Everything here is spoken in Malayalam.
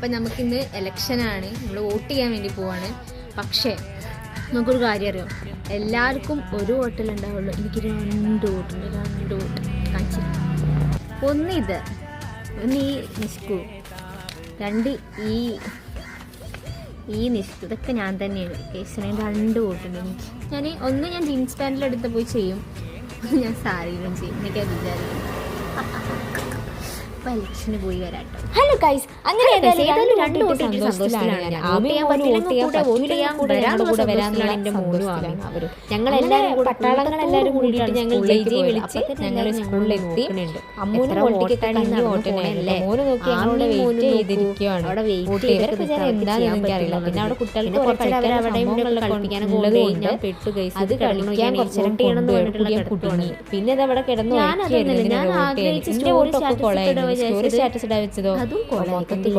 അപ്പം നമുക്കിന്ന് ഇലക്ഷനാണ്, നമ്മൾ വോട്ട് ചെയ്യാൻ വേണ്ടി പോവാണ്. പക്ഷേ നമുക്കൊരു കാര്യം അറിയാം, എല്ലാവർക്കും ഒരു വോട്ടിലുണ്ടാവുള്ളൂ. എനിക്ക് 2 വോട്ടുണ്ട്, 2 വോട്ട് കാണിച്ചു. ഒന്ന് ഇത്, ഒന്ന് ഈ നിഷ്കു, 2 ഈ നിഷ്കു. ഇതൊക്കെ ഞാൻ തന്നെയാണ് കേസിന് 2 വോട്ടുണ്ട് എനിക്ക്. ഞാൻ ജീൻസ് പാൻറ്റിലെടുത്ത് പോയി ചെയ്യും, ഞാൻ സാരിയിലും ചെയ്യും. എനിക്കത് വിചാരിക്കും. അപ്പോൾ ഇലക്ഷന് പോയി വരാട്ടോ. ഹലോ ഗൈസ്, അങ്ങനെ ഞങ്ങളെല്ലാരും പട്ടാളങ്ങളെല്ലാരും കൂടിയിട്ട് ഞങ്ങൾ ജയിച്ച് വിളിച്ച് ഞങ്ങൾ സ്കൂളിലെത്തി. അമ്മൂന് വോട്ടിനല്ലേ, മോന് നോക്കി ഞങ്ങളോട് വെയിറ്റ് ചെയ്തിരിക്കുകയാണ്. എന്താണെന്ന് എനിക്കറിയില്ല. പിന്നെ അവിടെ കുട്ടികൾക്ക് അത് കളിക്കാൻ കുറച്ചേരം കുടുങ്ങി. പിന്നെ അത് അവിടെ കിടന്നു. എന്റെ വോട്ടൊക്കെ കൊളായിരുന്നു. സ്റ്റോറി സ്റ്റാറ്റസ് ഇടാൻ വെച്ചതോ മൊത്തത്തിൽ